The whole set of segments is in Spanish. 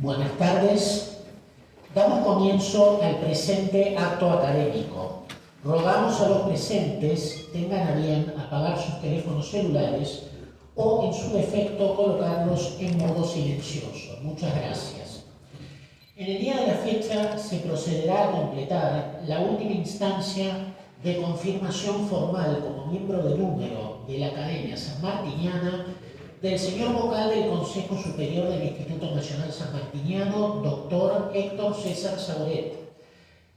Buenas tardes. Damos comienzo al presente acto académico. Rogamos a los presentes tengan a bien apagar sus teléfonos celulares o, en su defecto, colocarlos en modo silencioso. Muchas gracias. En el día de la fecha se procederá a completar la última instancia de confirmación formal como miembro de número de la Academia Sanmartiniana del señor vocal del Consejo Superior del Instituto Nacional Sanmartiniano, doctor Héctor César Sauret,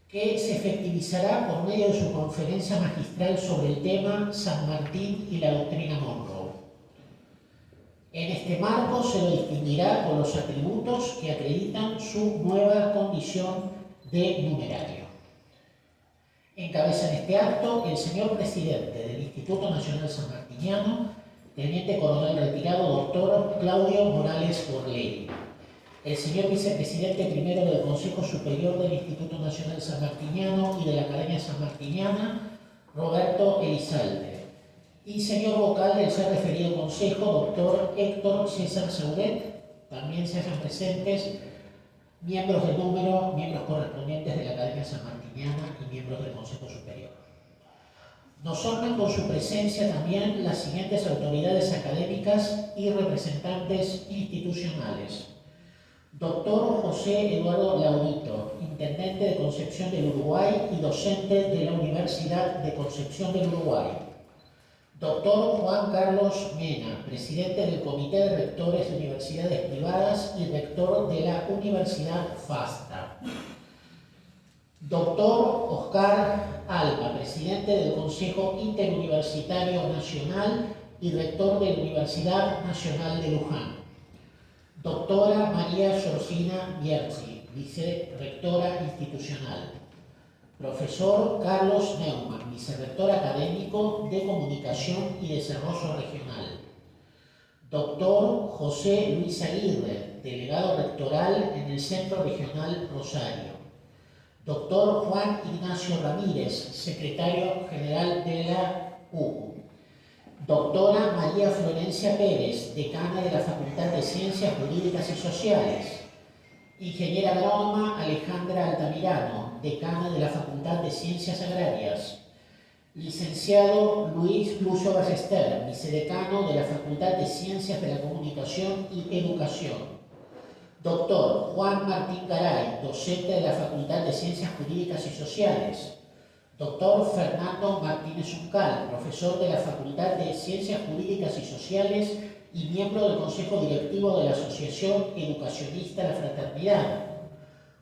que se efectivizará por medio de su conferencia magistral sobre el tema San Martín y la doctrina Monroe. En este marco se lo distinguirá con los atributos que acreditan su nueva condición de numerario. Encabeza en este acto el señor presidente del Instituto Nacional Sanmartiniano, teniente coronel retirado, doctor Claudio Morales Borleri. El señor vicepresidente primero del Consejo Superior del Instituto Nacional Sanmartiniano y de la Academia Sanmartiniana, Roberto Elizalde. Y señor vocal del ya referido Consejo, doctor Héctor César Sauret. También se hacen presentes miembros de número, miembros correspondientes de la Academia Sanmartiniana y miembros del Consejo Superior. Nos honran con su presencia también las siguientes autoridades académicas y representantes institucionales. Doctor José Eduardo Laurito, Intendente de Concepción del Uruguay y docente de la Universidad de Concepción del Uruguay. Doctor Juan Carlos Mena, Presidente del Comité de Rectores de Universidades Privadas y rector de la Universidad FASTA. Doctor Oscar Alba, Presidente del Consejo Interuniversitario Nacional y rector de la Universidad Nacional de Luján. Doctora María Georgina Bierzi, Vicerrectora Institucional. Profesor Carlos Neumann, Vicerrector Académico de Comunicación y Desarrollo Regional. Doctor José Luis Aguirre, Delegado Rectoral en el Centro Regional Rosario. Doctor Juan Ignacio Ramírez, Secretario General de la UCU. Doctora María Florencia Pérez, Decana de la Facultad de Ciencias Jurídicas y Sociales. Ingeniera agrónoma Alejandra Altamirano, Decana de la Facultad de Ciencias Agrarias. Licenciado Luis Lucio Ballester, Vicedecano de la Facultad de Ciencias de la Comunicación y Educación. Doctor Juan Martín Garay, docente de la Facultad de Ciencias Jurídicas y Sociales. Doctor Fernando Martínez Uncal, profesor de la Facultad de Ciencias Jurídicas y Sociales y miembro del Consejo Directivo de la Asociación Educacionista La Fraternidad.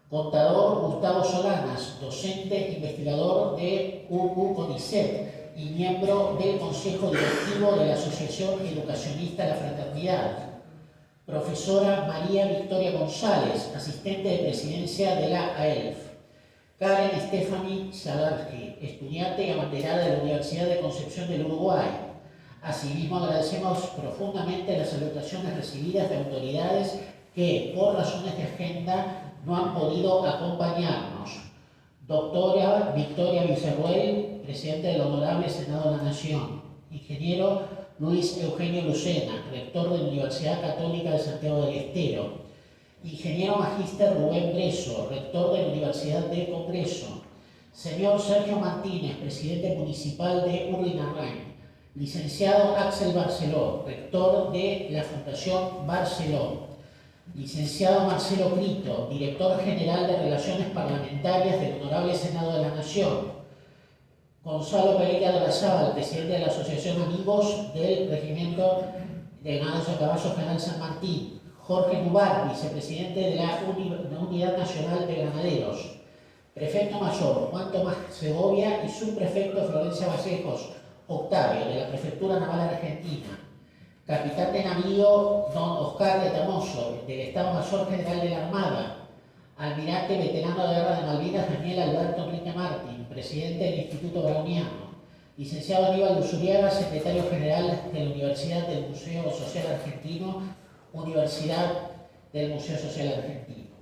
Contador Gustavo Solanas, docente e investigador de UCU-CONICET y miembro del Consejo Directivo de la Asociación Educacionista La Fraternidad. Profesora María Victoria González, asistente de presidencia de la AELF. Karen Stephanie Zadarski, estudiante y abanderada de la Universidad de Concepción del Uruguay. Asimismo, agradecemos profundamente las salutaciones recibidas de autoridades que, por razones de agenda, no han podido acompañarnos. Doctora Victoria Villarroel, presidente del Honorable Senado de la Nación. Ingeniero Luis Eugenio Lucena, rector de la Universidad Católica de Santiago del Estero. Ingeniero Magíster Rubén Breso, rector de la Universidad del Congreso. Señor Sergio Martínez, presidente municipal de Urlinarrain. Licenciado Axel Barceló, rector de la Fundación Barceló. Licenciado Marcelo Brito, director general de Relaciones Parlamentarias del Honorable Senado de la Nación. Gonzalo Pereira de la Sábal, presidente de la Asociación Amigos del Regimiento de Ganados a Caballo General San Martín. Jorge Nubar, vicepresidente de la Unidad Nacional de Granaderos. Prefecto Mayor Juan Tomás Segovia y subprefecto Florencia Vallejos Octavio, de la Prefectura Naval Argentina. Capitán de navío don Oscar de Tamoso, del Estado Mayor General de la Armada. Almirante veterano de Guerra de Malvinas Daniel Alberto Enrique Martín, presidente del Instituto Browniano. Licenciado Aníbal Usuriaga, secretario general de la Universidad del Museo Social Argentino, Universidad del Museo Social Argentino.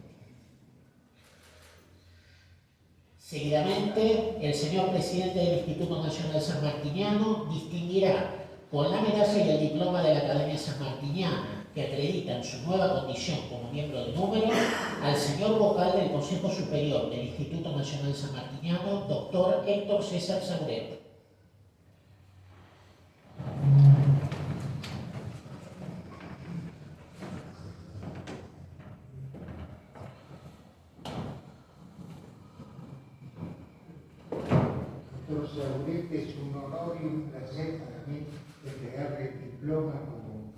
Seguidamente, el señor presidente del Instituto Nacional Sanmartiniano distinguirá con la medalla y el diploma de la Academia Sanmartiniana que acreditan su nueva condición como miembro del número al señor vocal del Consejo Superior del Instituto Nacional Sanmartiniano, doctor Héctor César Sauret. Doctor Sauret, es un honor y un placer para mí entregarle el diploma como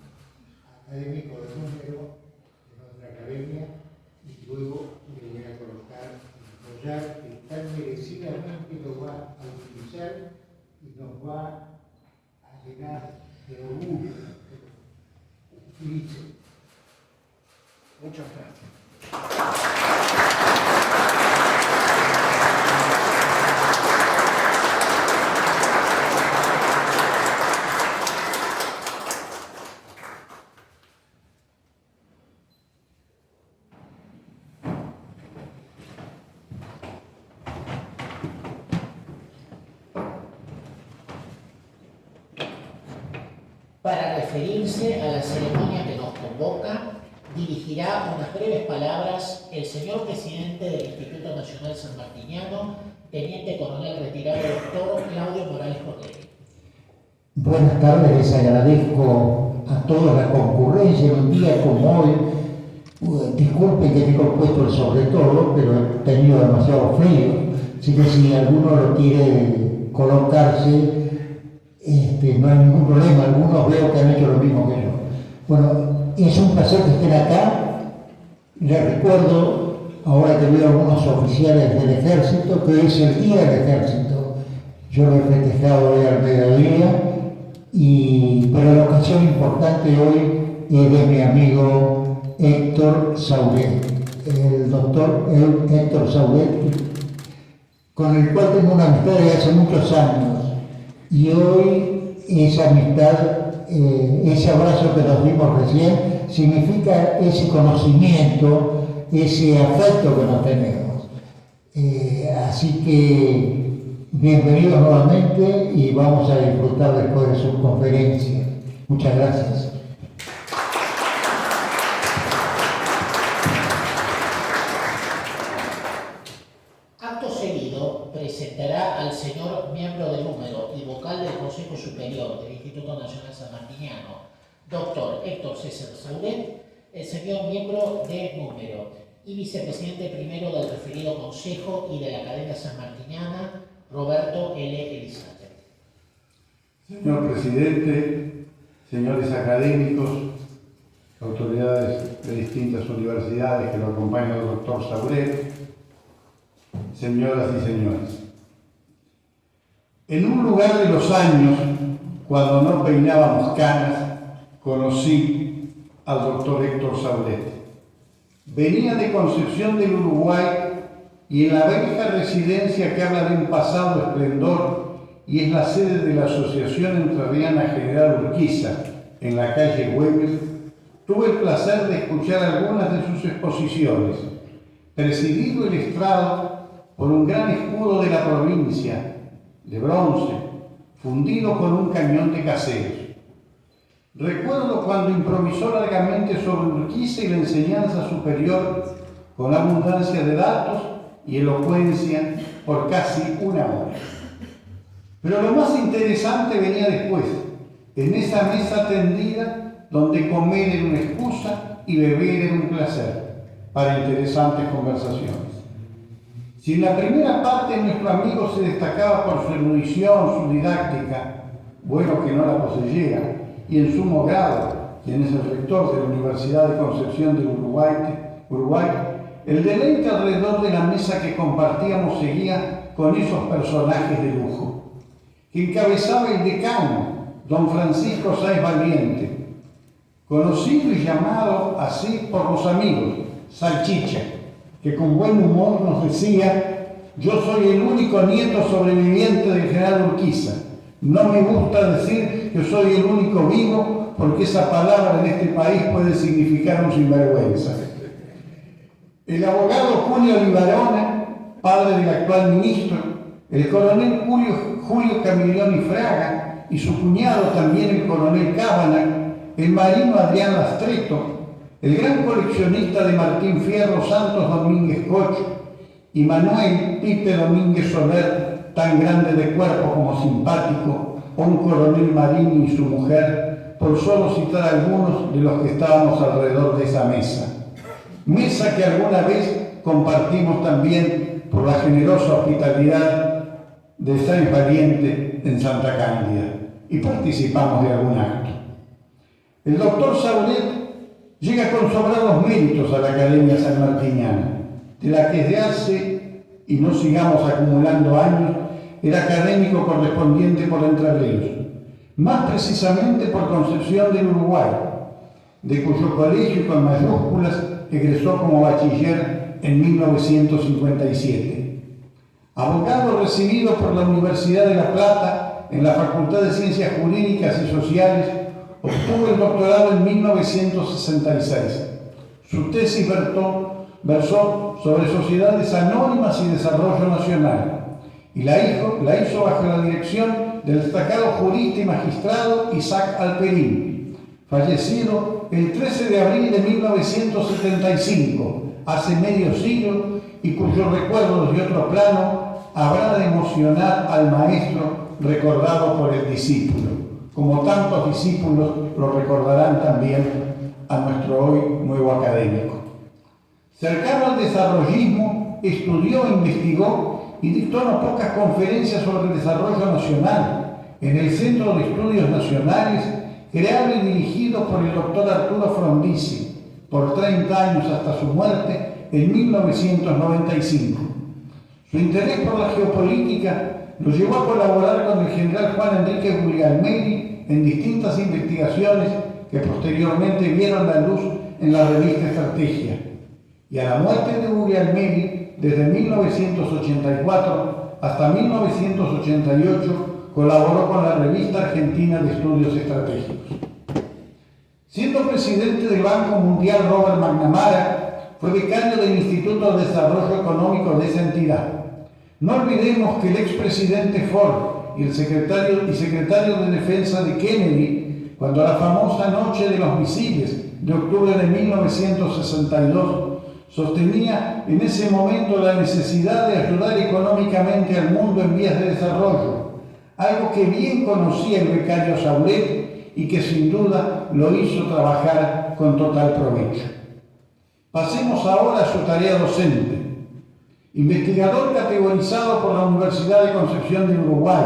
académico de número de nuestra academia y luego le voy a colocar el collar que tan merecidamente lo va a utilizar y nos va a llenar de orgullo que lo utilice. Muchas gracias. Para referirse a la ceremonia que nos convoca, dirigirá unas breves palabras el señor presidente del Instituto Nacional Sanmartiniano, teniente coronel retirado doctor Claudio Morales Cordelli. Buenas tardes, les agradezco a toda la concurrencia en un día como hoy. Disculpen que tengo puesto el sobre todo, pero he tenido demasiado frío, así que si alguno lo quiere colocarse, no hay ningún problema. Algunos veo que han hecho lo mismo que yo. Bueno, es un placer que estén acá. Les recuerdo, ahora que veo a algunos oficiales del ejército, que es el Día del Ejército. Yo lo he festejado hoy al mediodía, pero la ocasión importante hoy es de mi amigo Héctor Sauret, el doctor Héctor Sauret, con el cual tengo una amistad desde hace muchos años. Y hoy esa amistad, ese abrazo que nos dimos recién, significa ese conocimiento, ese afecto que nos tenemos. Así que bienvenidos nuevamente y vamos a disfrutar después de su conferencia. Muchas gracias. Acto seguido, presentará al señor miembro del número y vocal del Consejo Superior del Instituto Nacional Sanmartiniano, doctor Héctor César Sauret, el señor miembro de número y vicepresidente primero del referido Consejo y de la Academia Sanmartiniana, Roberto L. Elizalde. Señor presidente, señores académicos, autoridades de distintas universidades que lo acompañan el doctor Sauret, señoras y señores. En un lugar de los años, cuando no peinábamos canas, conocí al doctor Héctor Sauret. Venía de Concepción del Uruguay y en la vieja residencia que habla de un pasado esplendor y es la sede de la Asociación Entrerriana General Urquiza, en la calle Güemes, tuve el placer de escuchar algunas de sus exposiciones, presidido el estrado por un gran escudo de la provincia, de bronce, fundido con un cañón de caseros. Recuerdo cuando improvisó largamente sobre Urquiza y la enseñanza superior con abundancia de datos y elocuencia por casi una hora. Pero lo más interesante venía después, en esa mesa tendida donde comer era una excusa y beber era un placer para interesantes conversaciones. Si en la primera parte nuestro amigo se destacaba por su erudición, su didáctica, bueno que no la poseyera, y en sumo grado, quien es el rector de la Universidad de Concepción del Uruguay, el deleite alrededor de la mesa que compartíamos seguía con esos personajes de lujo, que encabezaba el decano, don Francisco Sáenz Valiente, conocido y llamado así por los amigos, Salchicha, que con buen humor nos decía: yo soy el único nieto sobreviviente del general Urquiza. No me gusta decir que soy el único vivo, porque esa palabra en este país puede significar un sinvergüenza. El abogado Julio Libarona, padre del actual ministro, el coronel Julio Camilioni Fraga y su cuñado también el coronel Cábana, el marino Adrián Lastreto, el gran coleccionista de Martín Fierro Santos Domínguez Cocho y Manuel Pipe Domínguez Soler, tan grande de cuerpo como simpático, o un coronel Marini y su mujer, por solo citar algunos de los que estábamos alrededor de esa mesa. Mesa que alguna vez compartimos también por la generosa hospitalidad de San Valiente en Santa Cándida y participamos de algún acto. El doctor Sauret llega con sobrados méritos a la Academia Sanmartiniana, de la que desde hace, y no sigamos acumulando años, era académico correspondiente por Entre Ríos, más precisamente por Concepción del Uruguay, de cuyo colegio y con mayúsculas egresó como bachiller en 1957. Abogado recibido por la Universidad de La Plata en la Facultad de Ciencias Jurídicas y Sociales, obtuvo el doctorado en 1966. Su tesis versó sobre sociedades anónimas y desarrollo nacional y la hizo bajo la dirección del destacado jurista y magistrado Isaac Alperín, fallecido el 13 de abril de 1975, hace medio siglo, y cuyo recuerdo desde otro plano habrá de emocionar al maestro recordado por el discípulo, como tantos discípulos lo recordarán también a nuestro hoy nuevo académico. Cercano al desarrollismo, estudió, investigó y dictó no pocas conferencias sobre el desarrollo nacional en el Centro de Estudios Nacionales, creado y dirigido por el doctor Arturo Frondizi, por 30 años hasta su muerte en 1995. Su interés por la geopolítica lo llevó a colaborar con el general Juan Enrique Guglielmelli en distintas investigaciones que posteriormente vieron la luz en la revista Estrategia. Y a la muerte de Guglielmelli, desde 1984 hasta 1988, colaboró con la revista Argentina de Estudios Estratégicos. Siendo presidente del Banco Mundial Robert McNamara, fue becario del Instituto de Desarrollo Económico de esa entidad. No olvidemos que el expresidente Ford y el secretario de Defensa de Kennedy, cuando la famosa noche de los misiles de octubre de 1962, sostenía en ese momento la necesidad de ayudar económicamente al mundo en vías de desarrollo, algo que bien conocía el becario Sauret y que sin duda lo hizo trabajar con total provecho. Pasemos ahora a su tarea docente. Investigador categorizado por la Universidad de Concepción del Uruguay,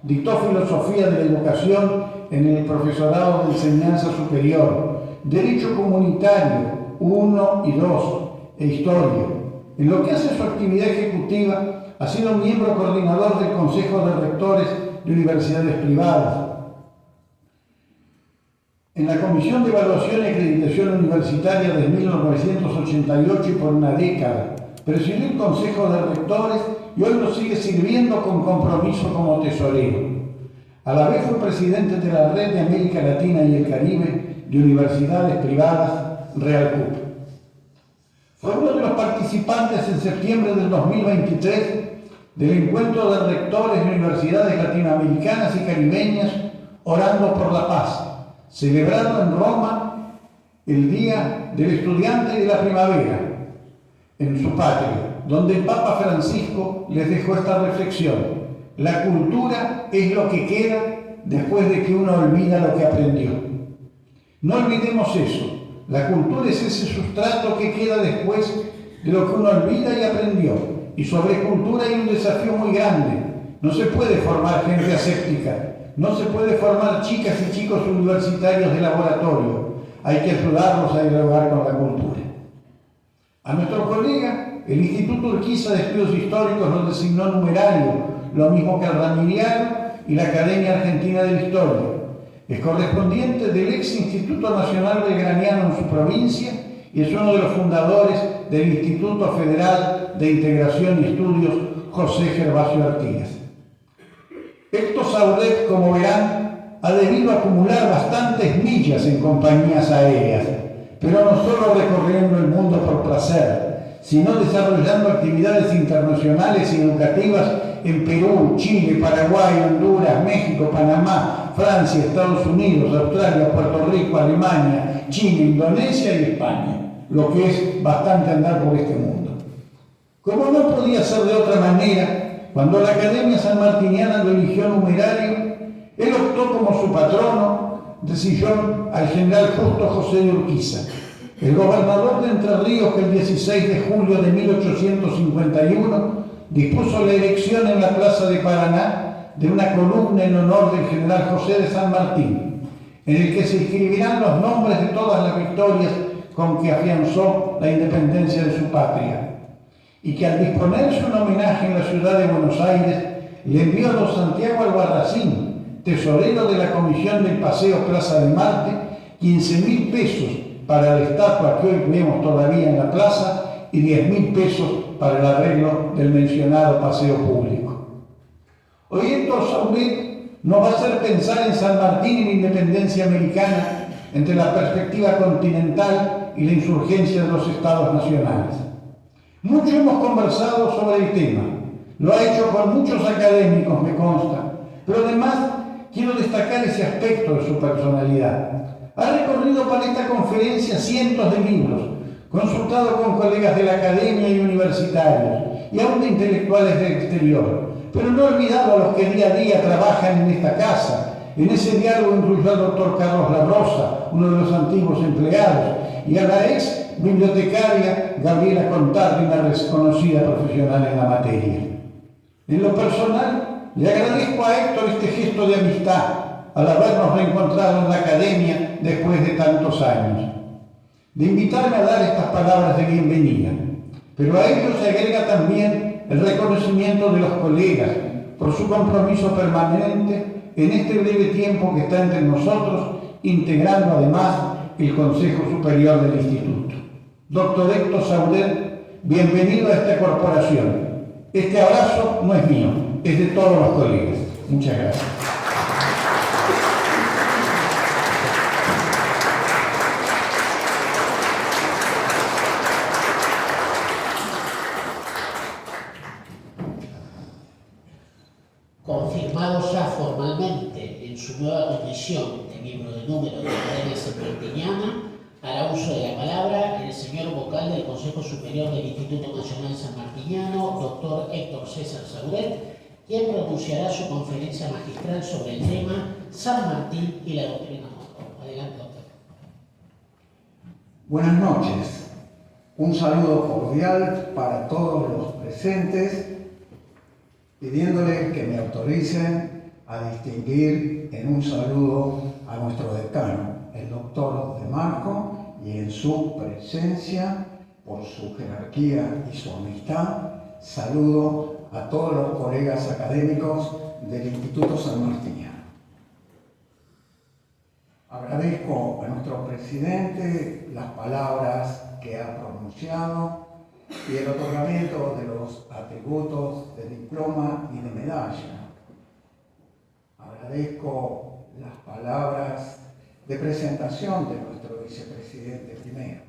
dictó filosofía de la educación en el profesorado de enseñanza superior, derecho comunitario 1 y 2 e historia. En lo que hace su actividad ejecutiva, ha sido miembro coordinador del Consejo de Rectores de Universidades Privadas. En la Comisión de Evaluación y Acreditación Universitaria de 1988 y por una década, presidió el Consejo de Rectores y hoy lo sigue sirviendo con compromiso como tesorero. A la vez fue presidente de la Red de América Latina y el Caribe de Universidades Privadas, RealCup. Fue uno de los participantes en septiembre del 2023 del encuentro de rectores de universidades latinoamericanas y caribeñas orando por la paz, celebrado en Roma el Día del Estudiante y de la Primavera, en su patria, donde el Papa Francisco les dejó esta reflexión: la cultura es lo que queda después de que uno olvida lo que aprendió. No olvidemos eso. La cultura es ese sustrato que queda después de lo que uno olvida y aprendió. Y sobre cultura hay un desafío muy grande. No se puede formar gente aséptica, no se puede formar chicas y chicos universitarios de laboratorio. Hay que ayudarlos a dialogar con la cultura. A nuestro colega, el Instituto Urquiza de Estudios Históricos nos designó numerario, lo mismo que al Ramiriano y la Academia Argentina de la Historia. Es correspondiente del ex Instituto Nacional Belgraniano en su provincia y es uno de los fundadores del Instituto Federal de Integración y Estudios José Gervasio Artigas. Héctor Sauret, como verán, ha debido acumular bastantes millas en compañías aéreas, pero no solo recorriendo el mundo por placer, sino desarrollando actividades internacionales y educativas en Perú, Chile, Paraguay, Honduras, México, Panamá, Francia, Estados Unidos, Australia, Puerto Rico, Alemania, China, Indonesia y España, lo que es bastante andar por este mundo. Como no podía ser de otra manera, cuando la Academia Sanmartiniana lo eligió numerario, él optó como su patrono de sillón al general Justo José de Urquiza, el gobernador de Entre Ríos, que el 16 de julio de 1851 dispuso la elección en la Plaza de Paraná de una columna en honor del general José de San Martín, en el que se inscribirán los nombres de todas las victorias con que afianzó la independencia de su patria, y que al disponerse un homenaje en la ciudad de Buenos Aires, le envió a don Santiago Albarracín, tesorero de la comisión del Paseo Plaza de Marte, 15.000 pesos para la estatua que hoy vemos todavía en la plaza y 10.000 pesos para el arreglo del mencionado paseo público. Hoy Héctor Sauret nos va a hacer pensar en San Martín y la independencia americana entre la perspectiva continental y la insurgencia de los estados nacionales. Mucho hemos conversado sobre el tema, lo ha hecho con muchos académicos, me consta, pero además quiero destacar ese aspecto de su personalidad. Ha recorrido para esta conferencia cientos de libros, consultado con colegas de la academia y universitarios, y aún de intelectuales del exterior, pero no ha olvidado a los que día a día trabajan en esta casa. En ese diálogo incluyó al doctor Carlos Labrosa, uno de los antiguos empleados, y a la ex bibliotecaria Gabriela Contardi, una reconocida profesional en la materia. En lo personal, le agradezco a Héctor este gesto de amistad al habernos reencontrado en la academia después de tantos años, de invitarme a dar estas palabras de bienvenida, pero a ello se agrega también el reconocimiento de los colegas por su compromiso permanente en este breve tiempo que está entre nosotros, integrando además el Consejo Superior del Instituto. Doctor Héctor Sauret, bienvenido a esta corporación. Este abrazo no es mío, es de todos los colegas. Muchas gracias. Confirmado ya formalmente en su nueva condición de miembro de número de la Academia Sanmartiniana, hará uso de la palabra el señor vocal del Consejo Superior del Instituto Nacional Sanmartiniano, doctor Héctor César Sauret, quien pronunciará su conferencia magistral sobre el tema San Martín y la doctrina Monroe. Adelante, doctor. Buenas noches. Un saludo cordial para todos los presentes, pidiéndoles que me autoricen a distinguir en un saludo a nuestro decano, el doctor De Marco, y en su presencia, por su jerarquía y su amistad, saludo a todos los colegas académicos del Instituto Sanmartiniano. Agradezco a nuestro presidente las palabras que ha pronunciado y el otorgamiento de los atributos de diploma y de medalla. Agradezco las palabras de presentación de nuestro vicepresidente primero.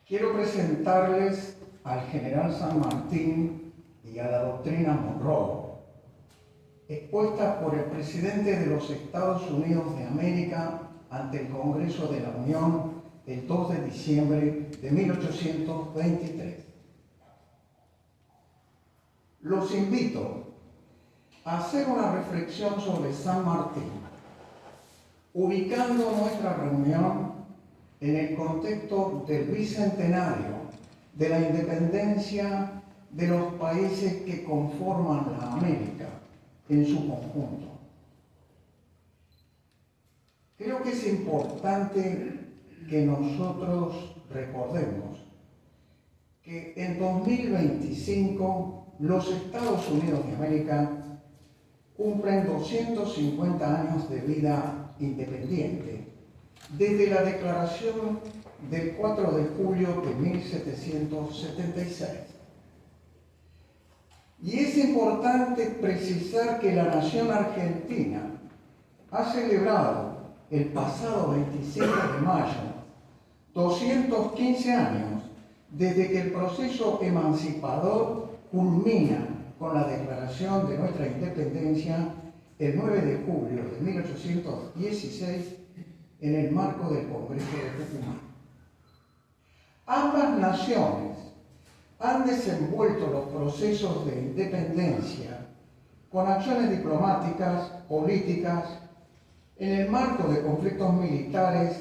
Quiero presentarles al general San Martín y a la doctrina Monroe, expuesta por el presidente de los Estados Unidos de América ante el Congreso de la Unión el 2 de diciembre de 1823. Los invito a hacer una reflexión sobre San Martín, ubicando nuestra reunión en el contexto del bicentenario de la independencia de los países que conforman la América en su conjunto. Creo que es importante que nosotros recordemos que en 2025 los Estados Unidos de América cumplen 250 años de vida independiente, desde la declaración del 4 de julio de 1776. Y es importante precisar que la nación argentina ha celebrado el pasado 27 de mayo 215 años desde que el proceso emancipador culmina con la declaración de nuestra independencia el 9 de julio de 1816 en el marco del Congreso de Tucumán. Ambas naciones han desenvuelto los procesos de independencia con acciones diplomáticas, políticas, en el marco de conflictos militares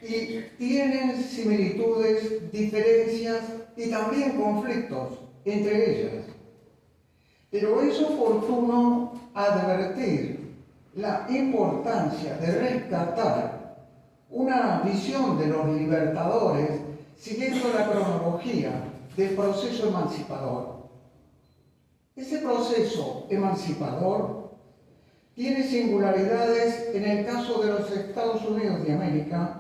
y tienen similitudes, diferencias y también conflictos entre ellas. Pero es oportuno advertir la importancia de rescatar una visión de los libertadores siguiendo la cronología del proceso emancipador. Ese proceso emancipador tiene singularidades en el caso de los Estados Unidos de América,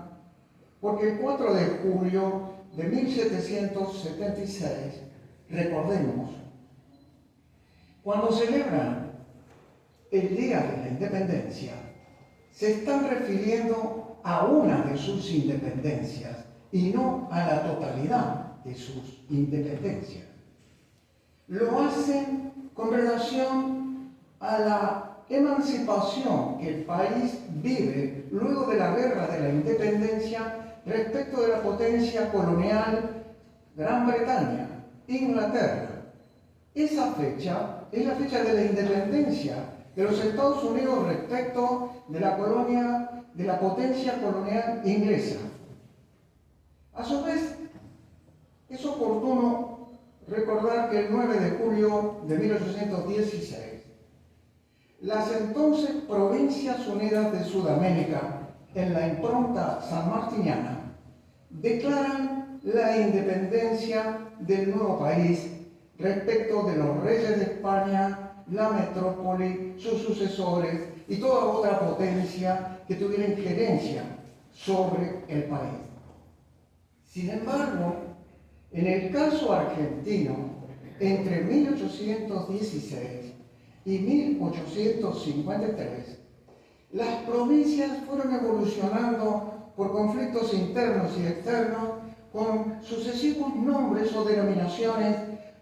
porque el 4 de julio de 1776, recordemos, cuando celebran el Día de la Independencia, se están refiriendo a una de sus independencias y no a la totalidad de sus independencias. Lo hacen con relación a la emancipación que el país vive luego de la Guerra de la Independencia respecto de la potencia colonial Gran Bretaña, Inglaterra. Esa fecha es la fecha de la independencia de los Estados Unidos respecto de la potencia colonial inglesa. A su vez, es oportuno recordar que el 9 de julio de 1816, las entonces Provincias Unidas de Sudamérica, en la impronta sanmartiniana, declaran la independencia del nuevo país respecto de los reyes de España, la metrópoli, sus sucesores y toda otra potencia que tuviera injerencia sobre el país. Sin embargo, en el caso argentino, entre 1816 y 1853, las provincias fueron evolucionando por conflictos internos y externos con sucesivos nombres o denominaciones,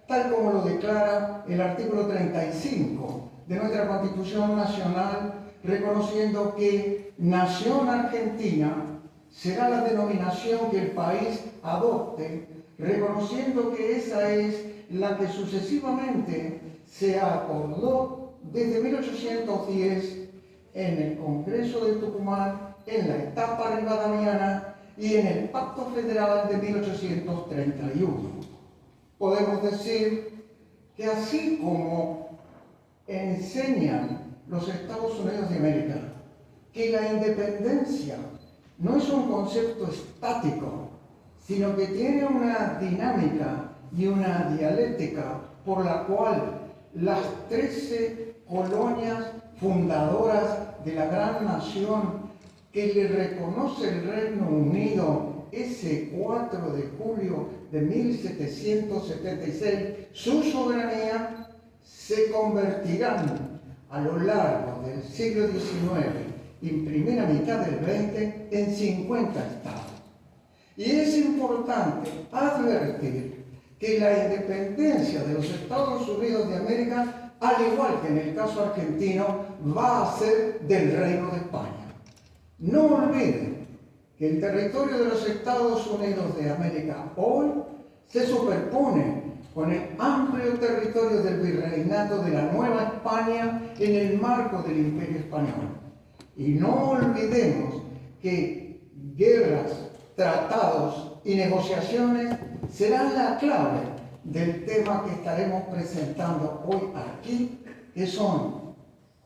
tal como lo declara el artículo 35 de nuestra Constitución Nacional, reconociendo que Nación Argentina será la denominación que el país adopte, reconociendo que esa es la que sucesivamente se acordó desde 1810 en el Congreso de Tucumán, en la etapa rivadavia y en el Pacto Federal de 1831. Podemos decir que así como enseñan los Estados Unidos de América que la independencia no es un concepto estático, sino que tiene una dinámica y una dialéctica por la cual las 13 colonias fundadoras de la gran nación que le reconoce el Reino Unido ese 4 de julio de 1776, su soberanía, se convertirán a lo largo del siglo XIX y primera mitad del XX en 50 estados. Y es importante advertir que la independencia de los Estados Unidos de América, al igual que en el caso argentino, va a ser del Reino de España. No olviden que el territorio de los Estados Unidos de América hoy se superpone con el amplio territorio del virreinato de la Nueva España en el marco del Imperio Español. Y no olvidemos que guerras, tratados y negociaciones serán la clave del tema que estaremos presentando hoy aquí, que son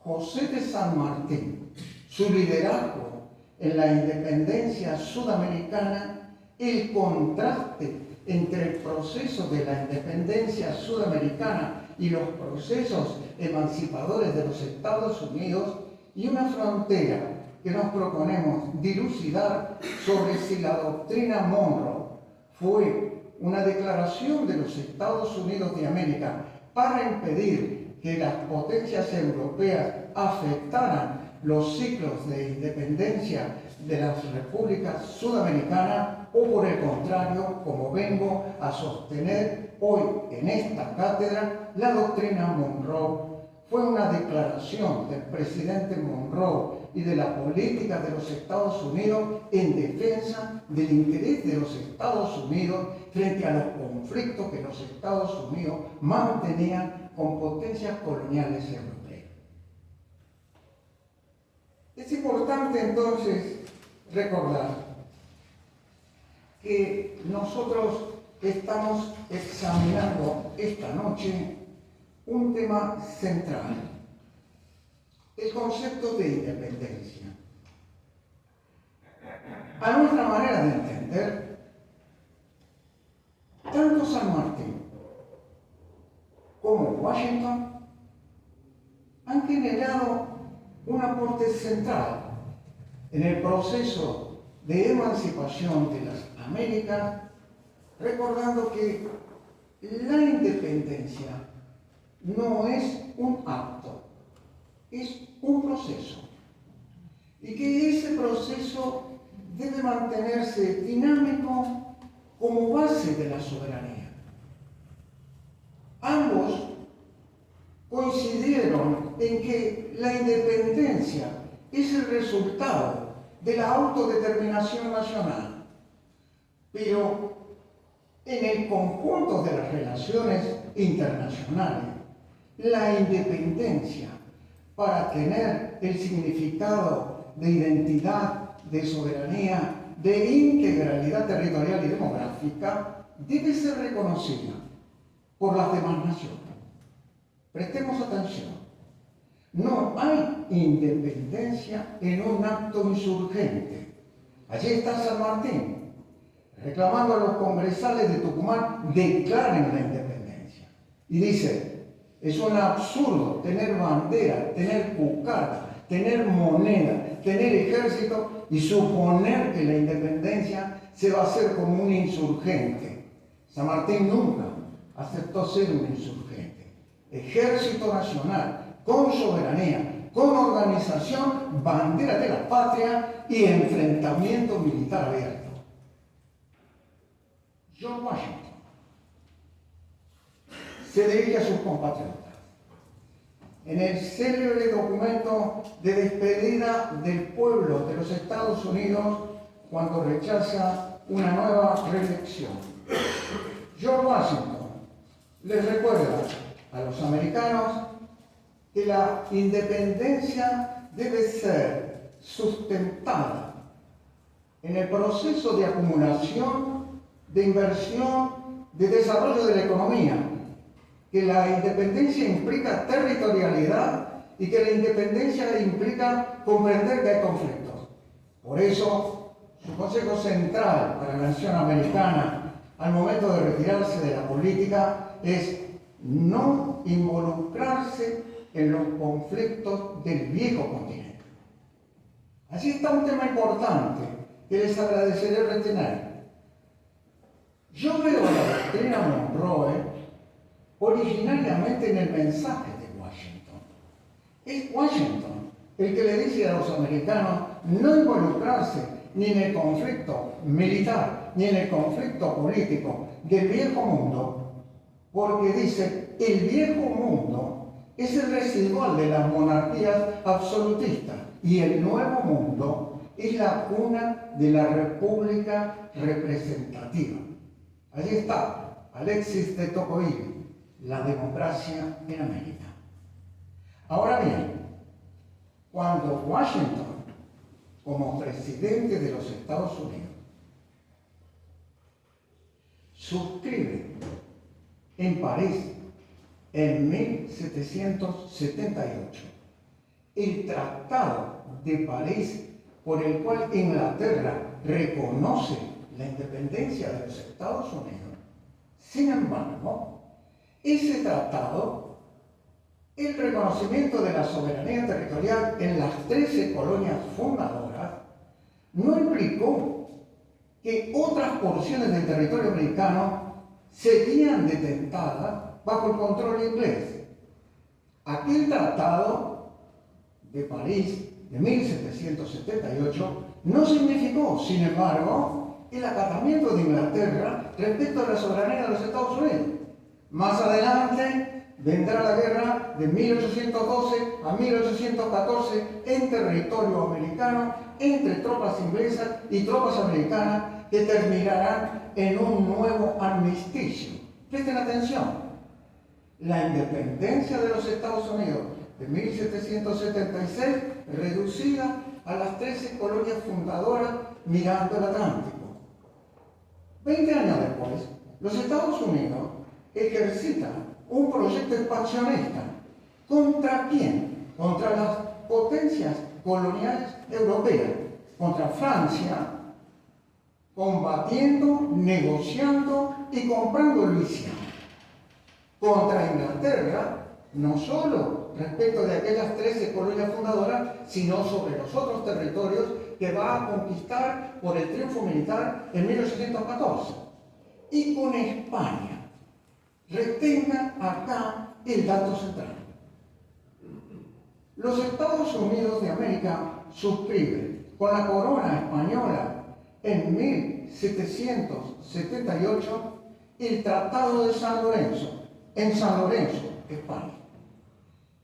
José de San Martín, su liderazgo en la independencia sudamericana, el contraste entre el proceso de la independencia sudamericana y los procesos emancipadores de los Estados Unidos, y una frontera que nos proponemos dilucidar sobre si la doctrina Monroe fue una declaración de los Estados Unidos de América para impedir que las potencias europeas afectaran los ciclos de independencia de las repúblicas sudamericanas, o por el contrario, como vengo a sostener hoy en esta cátedra, la doctrina Monroe fue una declaración del presidente Monroe y de la política de los Estados Unidos en defensa del interés de los Estados Unidos frente a los conflictos que los Estados Unidos mantenían con potencias coloniales europeas. Es importante entonces recordar que nosotros estamos examinando esta noche un tema central, el concepto de independencia. A nuestra manera de entender, tanto San Martín como Washington han generado un aporte central en el proceso de emancipación de las Américas, recordando que la independencia no es un acto, es un proceso. Y que ese proceso debe mantenerse dinámico como base de la soberanía. Ambos coincidieron en que la independencia es el resultado de la autodeterminación nacional, pero en el conjunto de las relaciones internacionales, la independencia, para tener el significado de identidad, de soberanía, de integralidad territorial y demográfica, debe ser reconocida por las demás naciones. Prestemos atención. No hay independencia en un acto insurgente. Allí está San Martín, reclamando a los congresales de Tucumán declaren la independencia. Y dice, es un absurdo tener bandera, tener cucarda, tener moneda, tener ejército y suponer que la independencia se va a hacer como un insurgente. San Martín nunca aceptó ser un insurgente. Ejército nacional, con soberanía, con organización, bandera de la patria y enfrentamiento militar abierto. George Washington se dirige a sus compatriotas. En el célebre documento de despedida del pueblo de los Estados Unidos cuando rechaza una nueva reelección, George Washington les recuerda a los americanos que la independencia debe ser sustentada en el proceso de acumulación, de inversión, de desarrollo de la economía, que la independencia implica territorialidad y que la independencia implica comprender que hay conflictos. Por eso, su consejo central para la nación americana al momento de retirarse de la política es no involucrarse en los conflictos del viejo continente. Allí está un tema importante que les agradeceré retener. Yo veo la doctrina Monroe originariamente en el mensaje de Washington. Es Washington el que le dice a los americanos no involucrarse ni en el conflicto militar, ni en el conflicto político del viejo mundo, porque dice, el viejo mundo es el residual de las monarquías absolutistas y el nuevo mundo es la cuna de la república representativa. Allí está Alexis de Tocqueville, la democracia en América. Ahora bien, cuando Washington, como presidente de los Estados Unidos, suscribe en París en 1778 el Tratado de París por el cual Inglaterra reconoce la independencia de los Estados Unidos. Sin embargo, ese tratado, el reconocimiento de la soberanía territorial en las 13 colonias fundadoras, no implicó que otras porciones del territorio americano seguían detentadas bajo el control inglés. Aquel tratado de París de 1778 no significó, sin embargo, el acatamiento de Inglaterra respecto a la soberanía de los Estados Unidos. Más adelante Vendrá la guerra de 1812 a 1814 en territorio americano entre tropas inglesas y tropas americanas que terminarán en un nuevo armisticio. Presten atención. La independencia de los Estados Unidos de 1776 reducida a las 13 colonias fundadoras mirando el Atlántico. 20 años después, los Estados Unidos ejercitan un proyecto expansionista. ¿Contra quién? Contra las potencias coloniales europeas, contra Francia, combatiendo, negociando y comprando Luisiana. Contra Inglaterra, no solo respecto de aquellas 13 colonias fundadoras, sino sobre los otros territorios que va a conquistar por el triunfo militar en 1814. Y con España. Retengan acá el dato central. Los Estados Unidos de América suscriben con la corona española en 1778 el Tratado de San Lorenzo, en San Lorenzo, España.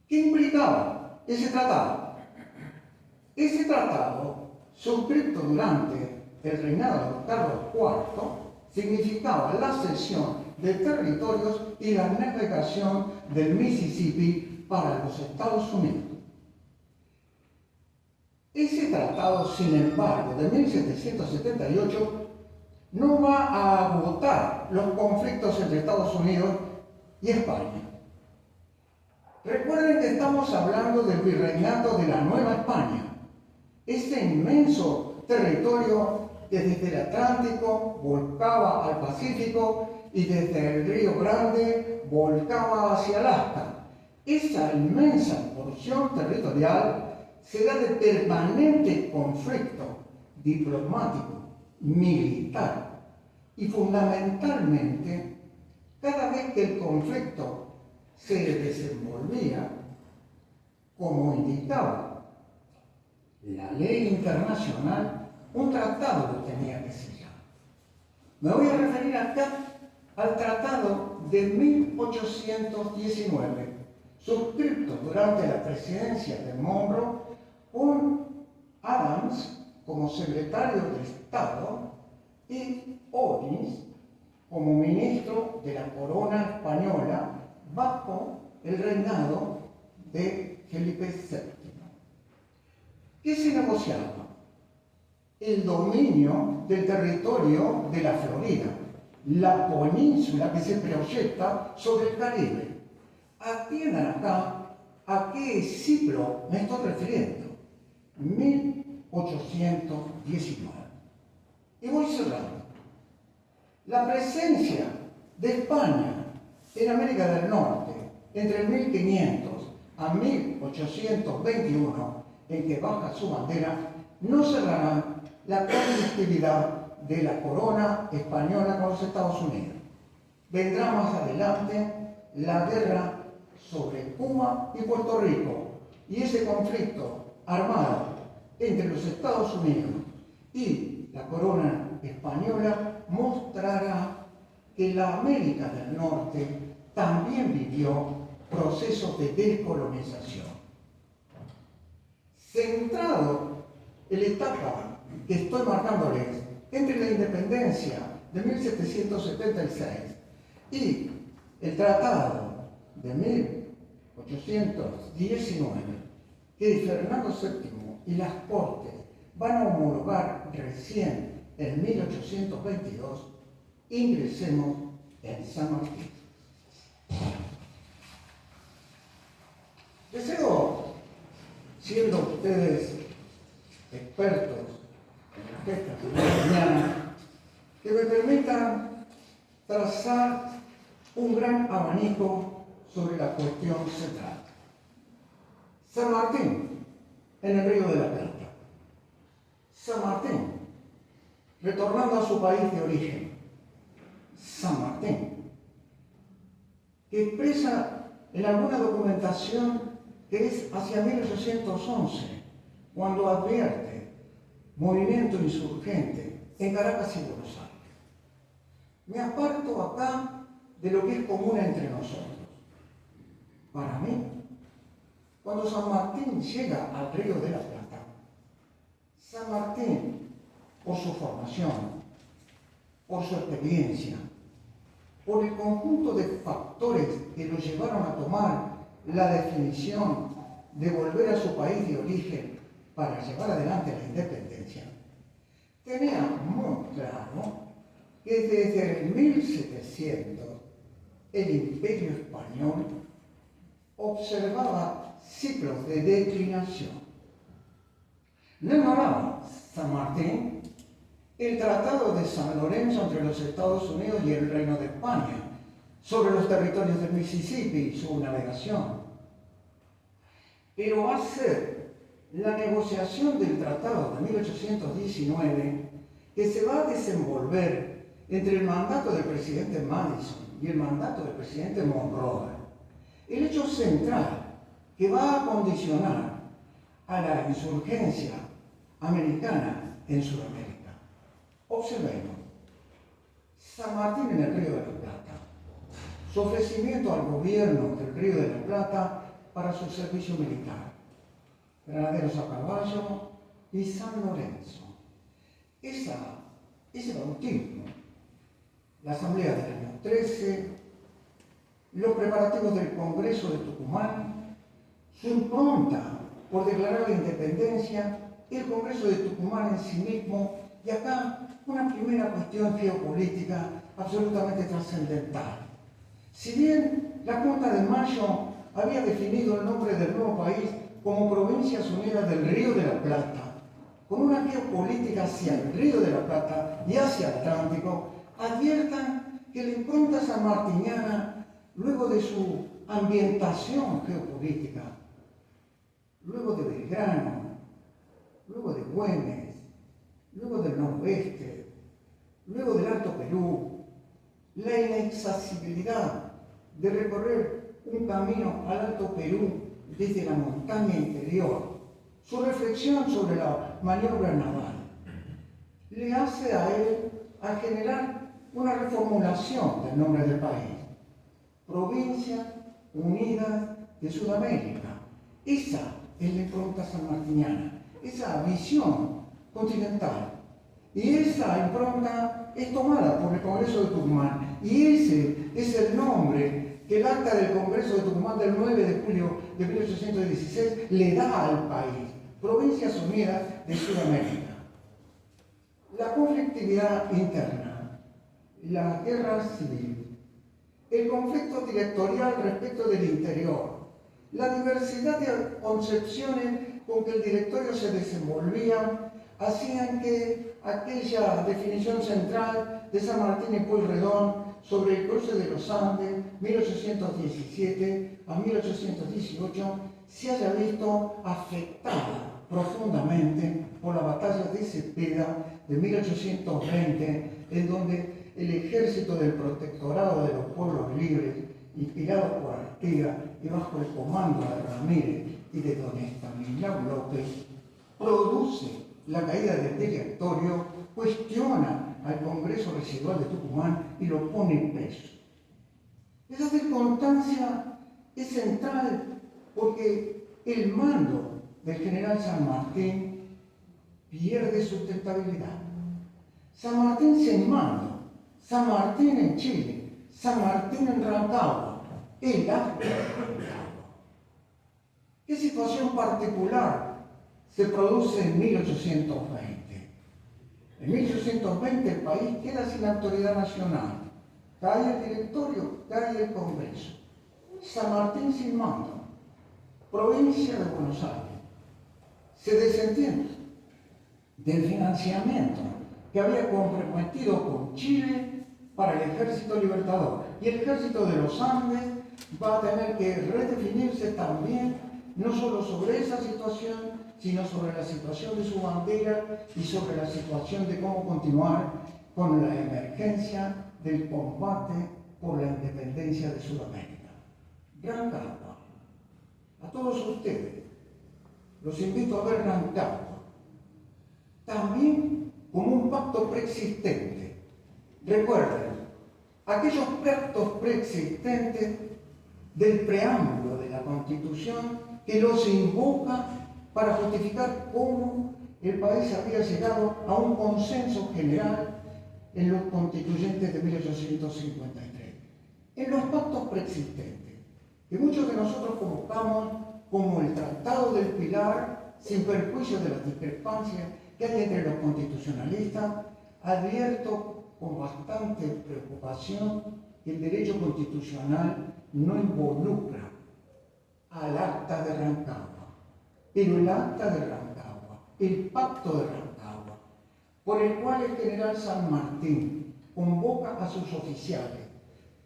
¿Qué implicaba ese tratado? Ese tratado, suscrito durante el reinado de Carlos IV, significaba la cesión de territorios y la navegación del Mississippi para los Estados Unidos. Ese tratado, sin embargo, de 1778, no va a agotar los conflictos entre Estados Unidos y España. Recuerden que estamos hablando del virreinato de la Nueva España, ese inmenso territorio que desde el Atlántico volcaba al Pacífico y desde el Río Grande volcaba hacia Alaska. Esa inmensa porción territorial será de permanente conflicto diplomático, militar y fundamentalmente cada vez que el conflicto se desenvolvía, como indicaba la ley internacional, un tratado lo tenía que sellar. Me voy a referir acá al tratado de 1819, suscrito durante la presidencia de Monroe, con Adams como secretario de Estado y O'Higgins como ministro de la corona española bajo el reinado de Felipe VII. ¿Qué se negociaba? El dominio del territorio de la Florida, la península que se proyecta sobre el Caribe. Atiendan acá a qué siglo me estoy refiriendo. 1819. Y voy cerrando. La presencia de España en América del Norte entre 1500 a 1821, en que baja su bandera, no cerrará la conectividad de la corona española con los Estados Unidos. Vendrá más adelante la guerra sobre Cuba y Puerto Rico, y ese conflicto armado entre los Estados Unidos y la corona española mostrará que la América del Norte también vivió procesos de descolonización. Centrado en la etapa que estoy marcándoles entre la independencia de 1776 y el tratado de 1819, que Fernando VII y las Cortes van a homologar recién en 1822, ingresemos en San Martín. Deseo, siendo ustedes expertos en las gestas de la mañana, que me permitan trazar un gran abanico sobre la cuestión central. San Martín, en el Río de la Plata. San Martín, retornando a su país de origen. San Martín, que expresa en alguna documentación que es hacia 1811, cuando advierte movimiento insurgente en Caracas y Buenos Aires. Me aparto acá de lo que es común entre nosotros. Para mí, cuando San Martín llega al Río de la Plata, San Martín, por su formación, por su experiencia, por el conjunto de factores que lo llevaron a tomar la definición de volver a su país de origen para llevar adelante la independencia, tenía muy claro que desde el 1700 el Imperio Español observaba ciclos de declinación. Memoraba San Martín el Tratado de San Lorenzo entre los Estados Unidos y el Reino de España sobre los territorios del Mississippi y su navegación. Pero va a ser la negociación del Tratado de 1819 que se va a desenvolver entre el mandato del presidente Madison y el mandato del presidente Monroe, el hecho central que va a condicionar a la insurgencia americana en Sudamérica. Observemos, San Martín en el Río de la Plata, su ofrecimiento al gobierno del Río de la Plata para su servicio militar, granaderos a caballo y San Lorenzo. Ese bautismo, la asamblea del año 13, los preparativos del Congreso de Tucumán, su impronta por declarar la independencia, el Congreso de Tucumán en sí mismo, y acá una primera cuestión geopolítica absolutamente trascendental. Si bien la Junta de Mayo había definido el nombre del nuevo país como Provincias Unidas del Río de la Plata, con una geopolítica hacia el Río de la Plata y hacia el Atlántico, adviertan que la impronta sanmartiniana, luego de su ambientación geopolítica, luego de Belgrano, luego de Güemes, luego del noroeste, luego del Alto Perú, la inaccesibilidad de recorrer un camino al Alto Perú desde la montaña interior, su reflexión sobre la maniobra naval, le hace a él a generar una reformulación del nombre del país, Provincias Unidas de Sudamérica. Esa es la impronta sanmartiniana, esa visión continental. Y esa impronta es tomada por el Congreso de Tucumán. Y ese es el nombre que el acta del Congreso de Tucumán del 9 de julio de 1816 le da al país, Provincias Unidas de Sudamérica. La conflictividad interna, la guerra civil, el conflicto directorial respecto del interior, la diversidad de concepciones con que el directorio se desenvolvía, hacían que aquella definición central de San Martín y Pueyrredón sobre el cruce de los Andes, 1817 a 1818, se haya visto afectada profundamente por la batalla de Cepeda de 1820, en donde el ejército del Protectorado de los Pueblos Libres, inspirado por Artigas y bajo el comando de Ramírez y de don Estanislao López, produce la caída del directorio, cuestiona al Congreso Residual de Tucumán y lo pone en peso. Esa circunstancia es central porque el mando del general San Martín pierde sustentabilidad. San Martín sin mando, San Martín en Chile, San Martín en Rancagua, el acto de Rancagua. ¿Qué situación particular se produce en 1820? En 1820 el país queda sin autoridad nacional. Cae el directorio, cae el Congreso. San Martín sin mando. Provincia de Buenos Aires. Se desentiende del financiamiento que había comprometido con Chile para el Ejército Libertador. Y el Ejército de los Andes va a tener que redefinirse también, no solo sobre esa situación, sino sobre la situación de su bandera y sobre la situación de cómo continuar con la emergencia del combate por la independencia de Sudamérica. Rancagua. A todos ustedes los invito a ver Rancagua también como un pacto preexistente. Recuerden, aquellos pactos preexistentes del preámbulo de la Constitución que los invoca para justificar cómo el país había llegado a un consenso general en los constituyentes de 1853, en los pactos preexistentes, que muchos de nosotros convocamos como el Tratado del Pilar, sin perjuicio de las discrepancias que hay entre los constitucionalistas. Advierto con bastante preocupación que el derecho constitucional no involucra al Acta de Rancagua, pero el Acta de Rancagua, el Pacto de Rancagua, por el cual el general San Martín convoca a sus oficiales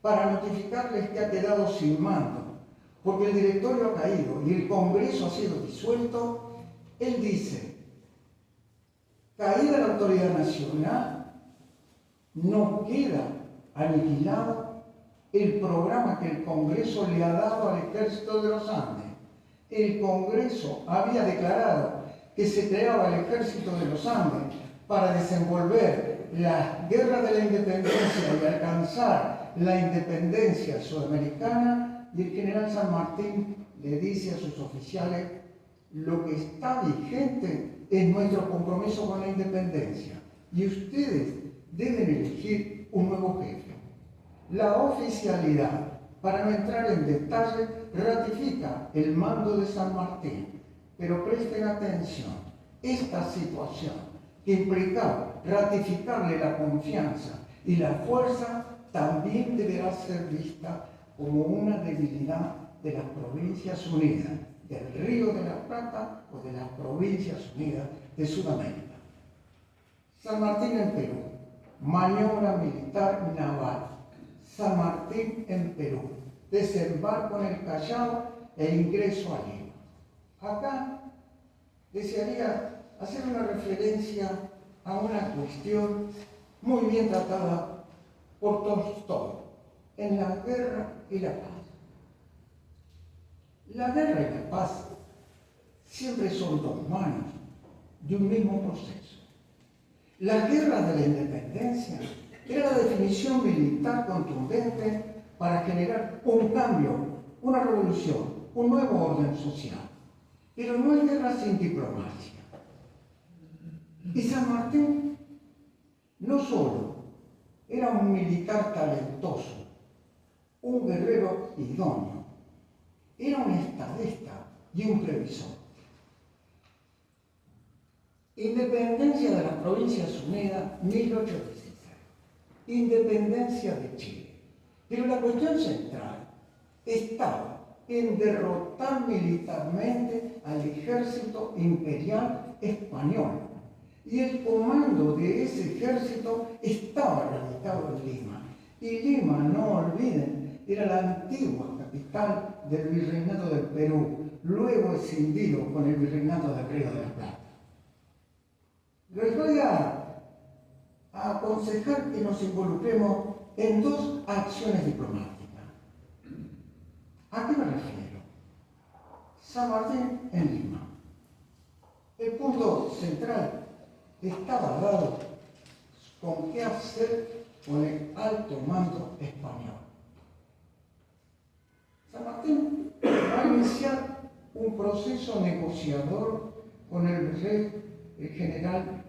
para notificarles que ha quedado sin mando, porque el directorio ha caído y el Congreso ha sido disuelto. Él dice: caída la autoridad nacional, no queda aniquilado el programa que el Congreso le ha dado al Ejército de los Andes. El Congreso había declarado que se creaba el Ejército de los Andes para desenvolver las guerras de la independencia y alcanzar la independencia sudamericana, y el general San Martín le dice a sus oficiales: lo que está vigente es nuestro compromiso con la independencia y ustedes deben elegir un nuevo jefe. La oficialidad, para no entrar en detalle, ratifica el mando de San Martín, pero presten atención, esta situación que implicaba ratificarle la confianza y la fuerza también deberá ser vista como una debilidad de las Provincias Unidas, del Río de la Plata o de las Provincias Unidas de Sudamérica. San Martín en Perú, maniobra militar naval. San Martín en Perú, desembarco en el Callao e ingreso a Lima. Acá desearía hacer una referencia a una cuestión muy bien tratada por Tolstoy en La Guerra y la Paz. La guerra y la paz siempre son dos manos de un mismo proceso. La guerra de la independencia era la definición militar contundente para generar un cambio, una revolución, un nuevo orden social. Pero no hay guerra sin diplomacia. Y San Martín no solo era un militar talentoso, un guerrero idóneo, era un estadista y un previsor. Independencia de las Provincias Unidas, 1816. Independencia de Chile. Pero la cuestión central estaba en derrotar militarmente al ejército imperial español. Y el comando de ese ejército estaba radicado en Lima. Y Lima, no olviden, era la antigua capital del Virreinato del Perú, luego escindido con el Virreinato del Río de la Plata. Les voy a aconsejar que nos involucremos en dos acciones diplomáticas. ¿A qué me refiero? San Martín en Lima. El punto central estaba dado con qué hacer con el alto mando español. San Martín va a iniciar un proceso negociador con el rey, el general